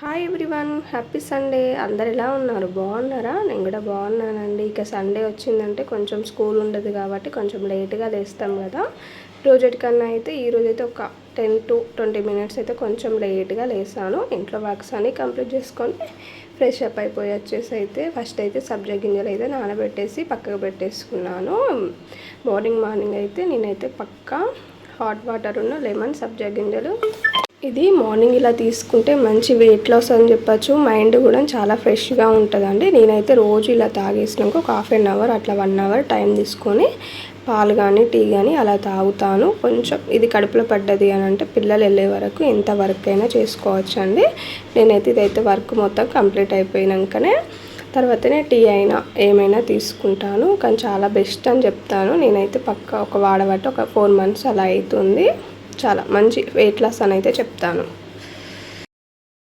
Hi everyone, happy Sunday. అందరు ఎలా ఉన్నారు? బాగున్నారా? నేను కూడా బాగున్నానండి. ఇక సండే వచ్చిందంటే కొంచెం స్కూల్ ఉండదు కాబట్టి కొంచెం లేట్గా లేస్తాం కదా. రోజుకన్నా అయితే ఈరోజైతే ఒక 10 to 20 మినిట్స్ అయితే కొంచెం లేట్గా లేసాను. ఇంట్లో వర్క్స్ అన్నీ కంప్లీట్ చేసుకొని ఫ్రెష్ అప్ అయిపోయి వచ్చేసి అయితే ఫస్ట్ అయితే సబ్జా గింజలు అయితే నానబెట్టేసి పక్కకు పెట్టేసుకున్నాను. మార్నింగ్ అయితే నేనైతే పక్కా హాట్ వాటర్ ఉన్న లెమన్ సబ్జా గింజలు ఇది మార్నింగ్ ఇలా తీసుకుంటే మంచి వెయిట్ లాస్ అని చెప్పచ్చు. మైండ్ కూడా చాలా ఫ్రెష్గా ఉంటుందండి. నేనైతే రోజు ఇలా తాగేసినాక ఒక హాఫ్ అన్ అవర్ అట్లా 1 అవర్ టైం తీసుకొని పాలు కానీ టీ కానీ అలా తాగుతాను. కొంచెం ఇది కడుపులో పడ్డది అని అంటే పిల్లలు వెళ్ళే వరకు ఎంత వర్క్ అయినా చేసుకోవచ్చు అండి. నేనైతే ఇదైతే వర్క్ మొత్తం కంప్లీట్ అయిపోయినాకనే తర్వాతనే టీ అయినా ఏమైనా తీసుకుంటాను. కానీ చాలా బెస్ట్ అని చెప్తాను. నేనైతే పక్కా ఒక వాడబట్టి ఒక 4 months అలా అవుతుంది. చాలా మంచి వెయిట్ లాస్ అని అయితే చెప్తాను.